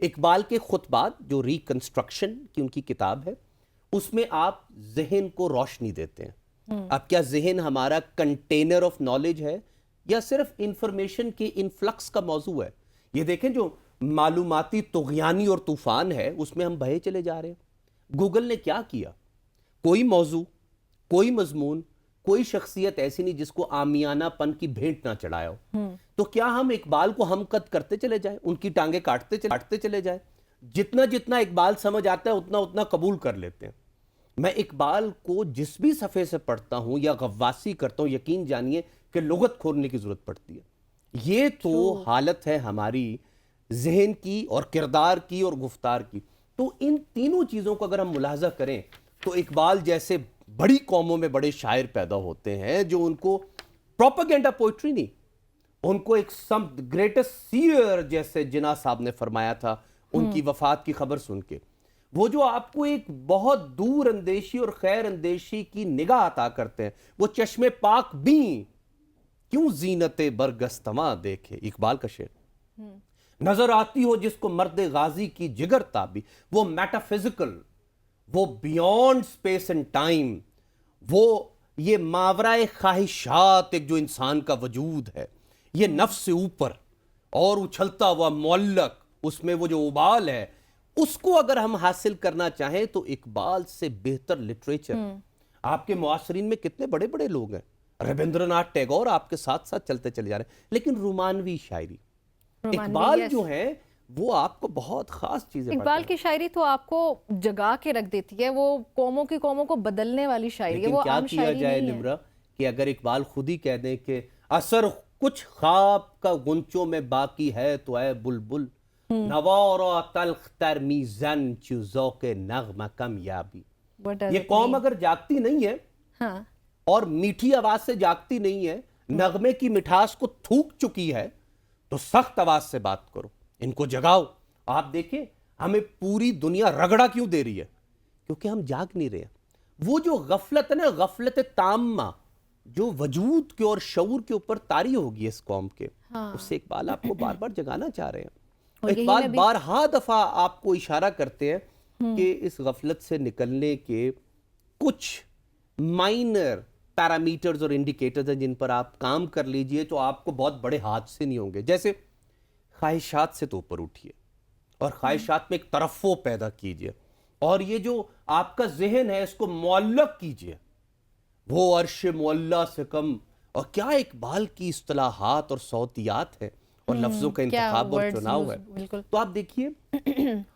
اقبال کے خطبات جو ریکنسٹرکشن کی ان کی کتاب ہے، اس میں آپ ذہن کو روشنی دیتے ہیں. اب کیا ذہن ہمارا کنٹینر آف نالج ہے یا صرف انفارمیشن کے انفلکس کا موضوع ہے؟ یہ دیکھیں جو معلوماتی طغیانی اور طوفان ہے اس میں ہم بہے چلے جا رہے ہیں. گوگل نے کیا کیا؟ کوئی موضوع، کوئی مضمون، کوئی شخصیت ایسی نہیں جس کو عامیانہ پن کی بھینٹ نہ چڑھایا ہو. تو کیا ہم اقبال کو ہم قد کرتے چلے جائیں، ان کی ٹانگیں کاٹتے چلے جائیں؟ جتنا جتنا اقبال سمجھ آتا ہے اتنا اتنا قبول کر لیتے ہیں. میں اقبال کو جس بھی صفحے سے پڑھتا ہوں یا غواصی کرتا ہوں، یقین جانیے کہ لغت کھولنے کی ضرورت پڑتی ہے. یہ تو حالت ہے ہماری ذہن کی اور کردار کی اور گفتار کی. تو ان تینوں چیزوں کو اگر ہم ملاحظہ کریں تو اقبال جیسے بڑی قوموں میں بڑے شاعر پیدا ہوتے ہیں جو ان کو پروپیگنڈا پوئٹری نہیں، ان کو ایک سمت گریٹسٹ سیئر جیسے جناح صاحب نے فرمایا تھا ان کی وفات کی خبر سن کے، وہ جو آپ کو ایک بہت دور اندیشی اور خیر اندیشی کی نگاہ عطا کرتے ہیں. وہ چشم پاک بین کیوں زینت برگستواں دیکھے، اقبال کا شعر. نظر آتی ہو جس کو مرد غازی کی جگر تابی، وہ میٹافزیکل، وہ بیونڈ سپیس اینڈ ٹائم، وہ یہ ماورائے خواہشات ایک جو انسان کا وجود ہے، یہ نفس سے اوپر اور اچھلتا ہوا معلق، اس میں وہ جو ابال ہے، اس کو اگر ہم حاصل کرنا چاہیں تو اقبال سے بہتر لٹریچر. آپ کے معاصرین میں کتنے بڑے بڑے لوگ ہیں، ربندر ناتھ ٹیگور آپ کے ساتھ ساتھ چلتے چلے جا رہے ہیں، لیکن رومانوی شاعری اقبال جو ہیں وہ آپ کو بہت خاص چیزیں. اقبال کی شاعری تو آپ کو جگا کے رکھ دیتی ہے، وہ قوموں کی قوموں کو بدلنے والی شاعری ہے، وہ عام شاعری نہیں ہے. کیا کیا جائے نمرہ کہ اگر اقبال خود ہی کہہ دیں کہ اثر کچھ خواب کا گنچوں میں باقی ہے تو اے بلبل، نوارا تلخ تر میزن چو ذوق نغمہ کمیابی. یہ قوم اگر جاگتی نہیں ہے اور میٹھی آواز سے جاگتی نہیں ہے، نغمے کی مٹھاس کو تھوک چکی ہے، تو سخت آواز سے بات کرو، ان کو جگاؤ. آپ دیکھیں ہمیں پوری دنیا رگڑا کیوں دے رہی ہے؟ کیونکہ ہم جاگ نہیں رہے. وہ جو غفلت ہے نا، غفلت تامہ جو وجود کے اور شعور کے اوپر طاری ہوگی اس قوم کے، اس سے اقبال آپ کو بار بار جگانا چاہ رہے ہیں. اقبال بارہا دفعہ آپ کو اشارہ کرتے ہیں کہ اس غفلت سے نکلنے کے کچھ مائنر پیرامیٹرز اور انڈیکیٹرز ہیں جن پر آپ کام کر لیجئے تو آپ کو بہت بڑے حادثے نہیں ہوں گے. جیسے خواہشات سے تو اوپر اٹھیے اور خواہشات میں ایک ترفع پیدا کیجئے، اور یہ جو آپ کا ذہن ہے اس کو معلق کیجئے. وہ عرش معلّہ سے کم، اور کیا اقبال کی اصطلاحات اور صوتیات ہیں اور لفظوں کا انتخاب اور چناؤ ہے. تو آپ دیکھیے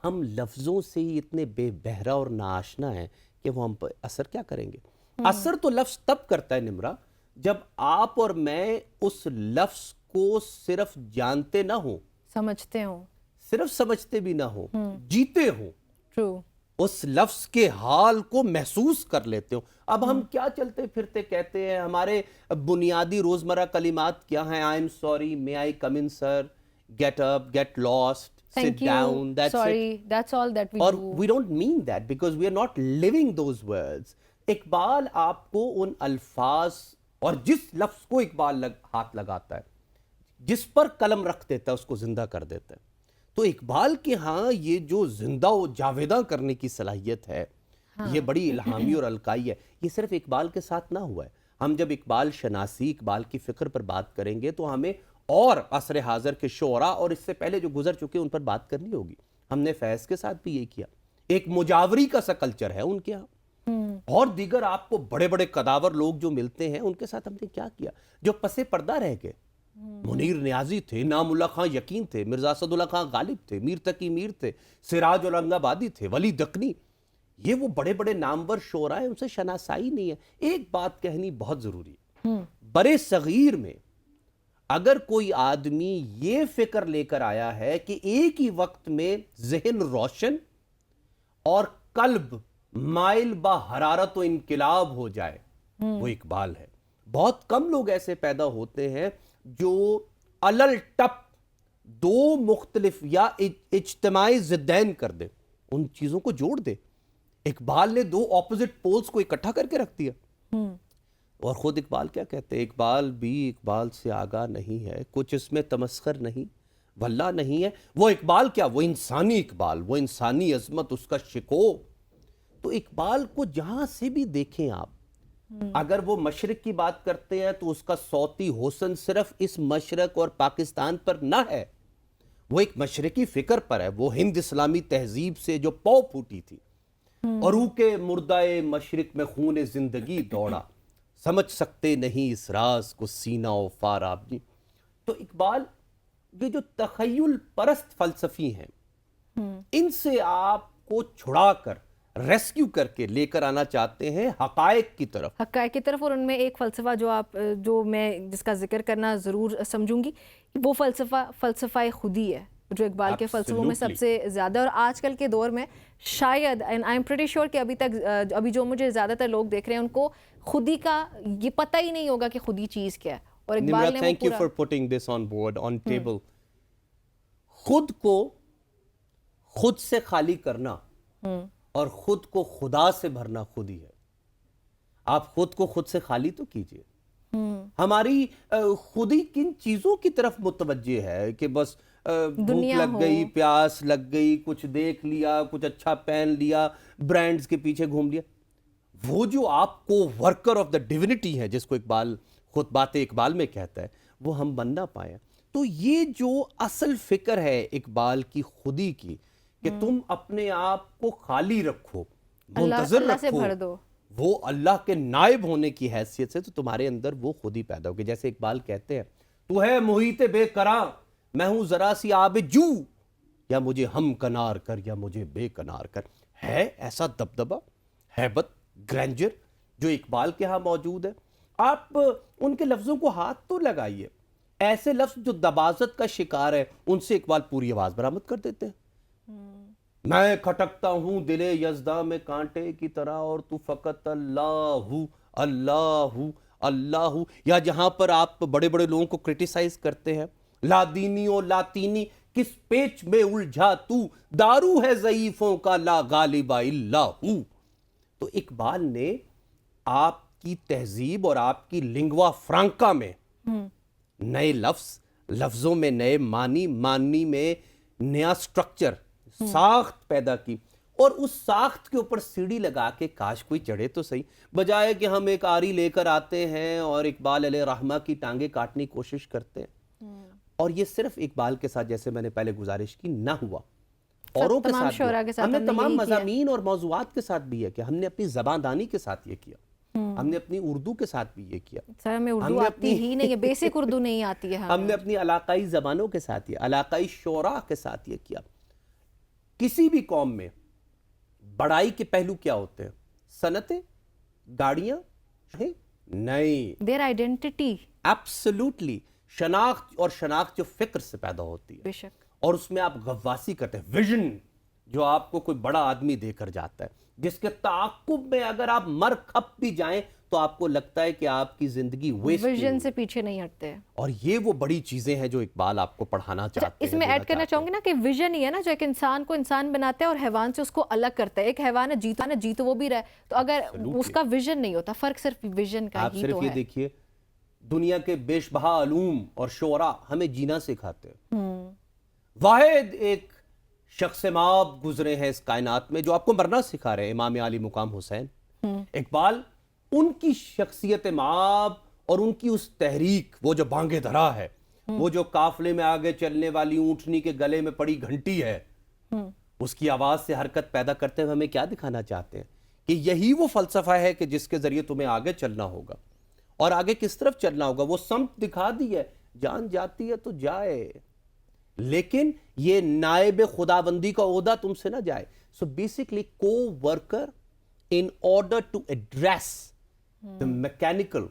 ہم لفظوں سے ہی اتنے بے بہرا اور ناآشنا ہیں کہ وہ ہم پر اثر کیا کریں گے. اثر تو لفظ تب کرتا ہے نمرہ جب آپ اور میں اس لفظ کو صرف جانتے نہ ہوں، سمجھتے ہوں، صرف سمجھتے بھی نہ ہوں، جیتے ہوں، ٹرو، اس لفظ کے حال کو محسوس کر لیتے ہوں. اب ہم کیا چلتے پھرتے کہتے ہیں، ہمارے بنیادی روزمرہ کلمات کیا ہیں؟ I am sorry, may I come in sir, get up, get lost, sit down, that's it. That's all that we اور do. we don't mean that because we are not living those words. Iqbal آپ کو ان الفاظ، اور جس لفظ کو اقبال ہاتھ لگاتا ہے، جس پر قلم رکھ دیتا ہے، اس کو زندہ کر دیتا ہے. تو اقبال کے ہاں یہ جو زندہ و جاویداں کرنے کی صلاحیت ہے، یہ بڑی الہامی اور القائی ہے. یہ صرف اقبال کے ساتھ نہ ہوا ہے. ہم جب اقبال شناسی، اقبال کی فکر پر بات کریں گے تو ہمیں اور عصر حاضر کے شعراء اور اس سے پہلے جو گزر چکے ان پر بات کرنی ہوگی. ہم نے فیض کے ساتھ بھی یہ کیا. ایک مجاوری کا سا کلچر ہے ان کے ہاں، اور دیگر آپ کو بڑے بڑے قداور لوگ جو ملتے ہیں ان کے ساتھ ہم نے کیا کیا، جو پسے پردہ رہ گئے. منیر نیازی تھے، نام اللہ خان یقین تھے، مرزا اسد اللہ خان غالب تھے، میر تقی میر تھے، سراج اورنگ آبادی تھے، ولی دکنی. یہ وہ بڑے بڑے نامور شعراء ہیں، ان سے شناسائی نہیں ہے. ایک بات کہنی بہت ضروری ہے، برے صغیر میں اگر کوئی آدمی یہ فکر لے کر آیا ہے کہ ایک ہی وقت میں ذہن روشن اور قلب مائل با حرارت و انقلاب ہو جائے، وہ اقبال ہے. بہت کم لوگ ایسے پیدا ہوتے ہیں جو علل ٹپ دو مختلف یا اجتماعی ضدین کر دے، ان چیزوں کو جوڑ دے. اقبال نے دو اپوزٹ پولز کو اکٹھا کر کے رکھ دیا. اور خود اقبال کیا کہتے ہیں؟ اقبال بھی اقبال سے آگاہ نہیں ہے، کچھ اس میں تمسخر نہیں، واللہ نہیں ہے. وہ اقبال کیا, وہ انسانی اقبال, وہ انسانی عظمت, اس کا شکوہ. تو اقبال کو جہاں سے بھی دیکھیں آپ, اگر وہ مشرق کی بات کرتے ہیں تو اس کا صوتی حسن صرف اس مشرق اور پاکستان پر نہ ہے, وہ ایک مشرقی فکر پر ہے. وہ ہند اسلامی تہذیب سے جو پاؤ پھوٹی تھی, عروق مردہ مشرق میں خون زندگی دوڑا, سمجھ سکتے نہیں اس راز کو سینہ و فاراب. جی تو اقبال یہ جو تخیل پرست فلسفی ہیں, ان سے آپ کو چھڑا کر, ریسکیو کر کے لے کر آنا چاہتے ہیں حقائق کی طرف. حقائق کی طرف. اور ان میں ایک فلسفہ جو میں جس کا ذکر کرنا ضرور سمجھوں گی, وہ فلسفہ خودی ہے, جو اقبال کے فلسفوں میں سب سے زیادہ, اور آج کل کے دور میں شاید and I am pretty sure کہ ابھی جو مجھے زیادہ تر لوگ دیکھ رہے ہیں ان کو خودی کا یہ پتہ ہی نہیں ہوگا کہ خودی چیز کیا ہے. اور اقبال نے thank you for putting this on board on table. خود کو خود سے خالی کرنا اور خود کو خدا سے بھرنا خودی ہے. آپ خود کو خود سے خالی تو کیجئے. ہماری خودی کن چیزوں کی طرف متوجہ ہے کہ بس بھوک لگ گئی, پیاس لگ گئی, کچھ دیکھ لیا, کچھ اچھا پہن لیا, برانڈز کے پیچھے گھوم لیا. وہ جو آپ کو ورکر آف دا ڈیونٹی ہے, جس کو اقبال خطبات اقبال میں کہتا ہے, وہ ہم بن نہ پائے. تو یہ جو اصل فکر ہے اقبال کی خودی کی, کہ تم اپنے آپ کو خالی رکھو, منتظر رکھو, وہ اللہ کے نائب ہونے کی حیثیت سے, تو تمہارے اندر وہ خودی پیدا ہوگی. جیسے اقبال کہتے ہیں, تو ہے محیط بے قرار, میں ہوں ذرا سی آب جو, یا مجھے ہم کنار کر یا مجھے بے کنار کر. ہے ایسا دبدبہ, ہیبت, گرینجر جو اقبال کے ہاں موجود ہے. آپ ان کے لفظوں کو ہاتھ تو لگائیے, ایسے لفظ جو دبازت کا شکار ہے, ان سے اقبال پوری آواز برآمد کر دیتے ہیں. میں کھٹکتا ہوں دل یزداں میں کانٹے کی طرح, اور تو فقط اللہ اللہ اللہ. یا جہاں پر آپ بڑے بڑے لوگوں کو کرٹیسائز کرتے ہیں, لا دینی و لاطینی کس پیچ میں الجھا تو, دارو ہے ضعیفوں کا لا غالب الا ہو. تو اقبال نے آپ کی تہذیب اور آپ کی لنگوا فرانکا میں نئے لفظوں میں نئے معنی میں نیا سٹرکچر, ساخت پیدا کی, اور اس ساخت کے اوپر سیڑھی لگا کے کاش کوئی چڑھے تو صحیح, بجائے کہ ہم ایک آری لے کر آتے ہیں اور اقبال علیہ رحمہ کی ٹانگیں کاٹنے کی کوشش کرتے ہیں. اور یہ صرف اقبال کے ساتھ, جیسے میں نے پہلے گزارش کی, نہ ہوا, اوروں کے ساتھ ہم نے تمام مضامین اور موضوعات کے ساتھ بھی یہ کیا. ہم نے اپنی زبان دانی کے ساتھ یہ کیا, ہم نے اپنی اردو کے ساتھ بھی یہ کیا. سر ہمیں اردو آتی ہی نہیں ہے, بیسک اردو نہیں آتی ہے. ہم نے اپنی علاقائی زبانوں کے ساتھ یہ, علاقائی شعراء کے ساتھ یہ کیا. کسی بھی قوم میں بڑائی کے پہلو کیا ہوتے ہیں؟ صنعتیں, گاڑیاں, نہیں, their identity, absolutely, شناخت, اور شناخت جو فکر سے پیدا ہوتی ہے, بے شک, اور اس میں آپ غواصی کرتے ہیں. ویژن جو آپ کو کوئی بڑا آدمی دے کر جاتا ہے, جس کے تعاقب میں اگر آپ مر کھپ بھی جائیں تو آپ کو لگتا ہے کہ آپ کی زندگی ویسٹ, ویژن سے پیچھے نہیں ہٹتے. اور یہ وہ بڑی چیزیں ہیں جو اقبال آپ کو پڑھانا چاہتے ہیں. اس میں ایڈ کرنا چاہوں گی نا کہ ویژن ہی ہے نا جو ایک انسان کو انسان بناتا ہے اور حیوان سے اس کو الگ کرتا ہے. ایک حیوان ہے جی تو وہ بھی رہے, تو اگر اس کا ویژن نہیں ہوتا, فرق صرف ویژن کا ہی تو ہے. آپ صرف یہ دیکھیے, دنیا کے بیش بہا علوم اور شعراء ہمیں جینا سکھاتے ہیں. واحد ایک شخص مآب گزرے ہیں اس کائنات میں جو آپ کو مرنا سکھا رہے ہیں, امام علی مقام حسین. اقبال ان کی شخصیت مآب اور ان کی اس تحریک, وہ جو بانگے دھرا ہے, وہ جو قافلے میں آگے چلنے والی اونٹنی کے گلے میں پڑی گھنٹی ہے, اس کی آواز سے حرکت پیدا کرتے ہوئے ہمیں کیا دکھانا چاہتے ہیں کہ یہی وہ فلسفہ ہے کہ جس کے ذریعے تمہیں آگے چلنا ہوگا. اور آگے کس طرف چلنا ہوگا وہ سمت دکھا دی ہے. جان جاتی ہے تو جائے, لیکن یہ نائب خداوندی کا عہدہ تم سے نہ جائے. سو بیسکلی کو worker in order to address the mechanical,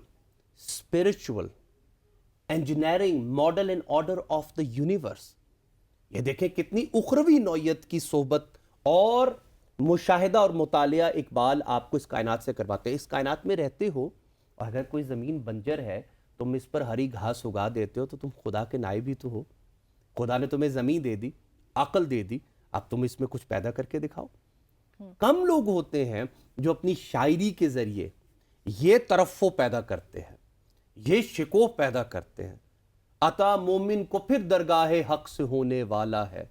spiritual, engineering model and order of the universe. یہ دیکھیں کتنی اخروی نوعیت کی صحبت اور مشاہدہ اور مطالعہ اقبال آپ کو اس کائنات سے کرواتے ہیں. اس کائنات میں رہتے ہو, اور اگر کوئی زمین بنجر ہے تم اس پر ہری گھاس اگا دیتے ہو, تو تم خدا کے نائب ہی تو ہو. خدا نے تمہیں زمین دے دی, عقل دے دی, اب تم اس میں کچھ پیدا کر کے دکھاؤ. کم لوگ ہوتے ہیں جو اپنی شاعری کے ذریعے یہ ترفع پیدا کرتے ہیں, یہ شکوہ پیدا کرتے ہیں, عطا مومن کو پھر درگاہ حق سے ہونے والا ہے،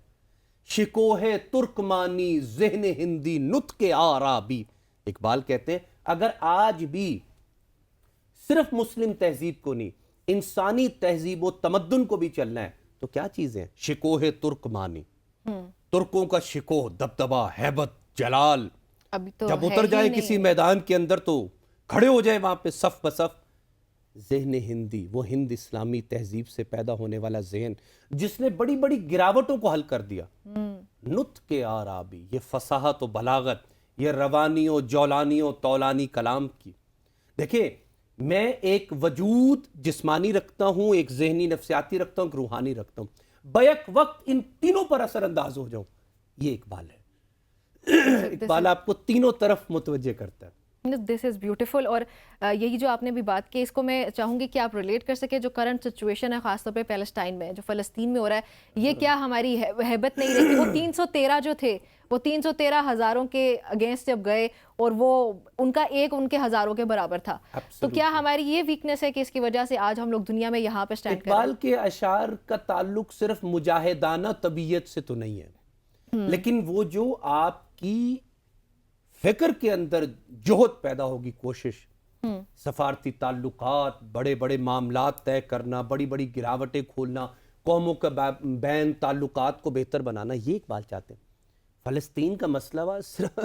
شکوہ ترکمانی ذہن ہندی نطق آرابی۔ اقبال کہتے ہیں اگر آج بھی صرف مسلم تہذیب کو نہیں، انسانی تہذیب و تمدن کو بھی چلنا ہے تو کیا چیزیں؟ شکوہ ترکمانی، ترکوں کا شکوہ، دبدبہ، ہیبت، جلال، ابھی تو جب ہے اتر ہی جائے نہیں۔ کسی میدان کے اندر تو کھڑے ہو جائے وہاں پہ صف بصف۔ ذہن ہندی، وہ ہند اسلامی تہذیب سے پیدا ہونے والا ذہن جس نے بڑی بڑی گراوٹوں کو حل کر دیا۔ نطق آرابی، یہ فصاحت و بلاغت، یہ روانی و جولانی و طولانی کلام کی۔ دیکھیں میں ایک وجود جسمانی رکھتا ہوں، ایک ذہنی نفسیاتی رکھتا ہوں، ایک روحانی رکھتا ہوں، بیک وقت ان تینوں پر اثر انداز ہو جاؤں، یہ اقبال ہے۔ اقبال آپ کو تینوں طرف متوجہ کرتا ہے۔ دس از بیوٹیفل۔ اور یہی جو آپ نے بھی بات کی، اس کو میں چاہوں گی کہ آپ ریلیٹ کر سکیں جو کرنٹ سچویشن ہے، خاص طور پہ پیلسٹائن میں، جو فلسطین میں ہو رہا ہے، یہ کیا ہماری ہیبت نہیں رہی؟ وہ 313 جو تھے، وہ 313 ہزاروں کے اگینسٹ جب گئے اور وہ ان کا ایک ان کے ہزاروں کے برابر تھا، تو کیا ہماری یہ ویکنس ہے کہ اس کی وجہ سے آج ہم لوگ دنیا میں یہاں پہ سٹینڈ کر رہے ہیں؟ اقبال کے اشعار کا تعلق صرف مجاہدانہ طبیعت سے تو نہیں ہے، لیکن وہ جو آپ کی فکر کے اندر جوہد پیدا ہوگی، کوشش، سفارتی تعلقات، بڑے بڑے معاملات طے کرنا، بڑی بڑی گراوٹیں کھولنا، قوموں کے بین تعلقات کو بہتر بنانا، یہ اقبال چاہتے ہیں۔ فلسطین کا مسئلہ صرف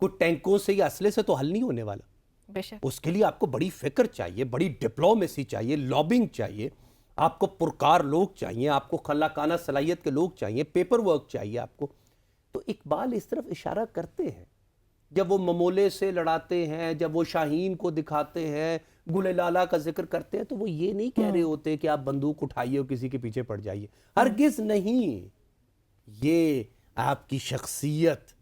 کوئی ٹینکوں سے یا اسلحے سے تو حل نہیں ہونے والا، بے شک اس کے لیے آپ کو بڑی فکر چاہیے، بڑی ڈپلومیسی چاہیے، لابنگ چاہیے، آپ کو پرکار لوگ چاہیے، آپ کو خلاقانہ صلاحیت کے لوگ چاہیے، پیپر ورک چاہیے آپ کو۔ تو اقبال اس طرف اشارہ کرتے ہیں جب وہ ممولے سے لڑاتے ہیں، جب وہ شاہین کو دکھاتے ہیں، گل لالا کا ذکر کرتے ہیں، تو وہ یہ نہیں کہہ رہے ہوتے کہ آپ بندوق اٹھائیے اور کسی کے پیچھے پڑ جائیے، ہرگز نہیں۔ یہ آپ کی شخصیت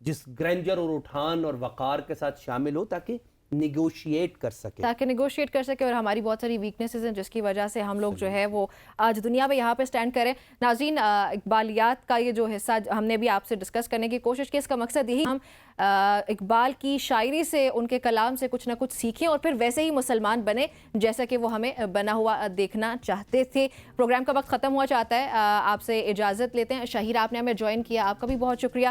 جس گرینجر اور اٹھان اور وقار کے ساتھ شامل ہو تاکہ نیگوشیٹ کر سکے، تاکہ نیگوشیٹ کر سکے، اور ہماری بہت ساری ویکنیسز ہیں جس کی وجہ سے ہم لوگ جو ہے وہ آج دنیا میں یہاں پہ سٹینڈ کریں۔ ناظرین، اقبالیات کا یہ جو حصہ ہم نے بھی آپ سے ڈسکس کرنے کی کوشش کی، اس کا مقصد یہی ہم اقبال کی شاعری سے، ان کے کلام سے کچھ نہ کچھ سیکھیں اور پھر ویسے ہی مسلمان بنے جیسا کہ وہ ہمیں بنا ہوا دیکھنا چاہتے تھے۔ پروگرام کا وقت ختم ہوا چاہتا ہے، آپ سے اجازت لیتے ہیں۔ شہیر، آپ نے ہمیں جوائن کیا، آپ کا بھی بہت شکریہ۔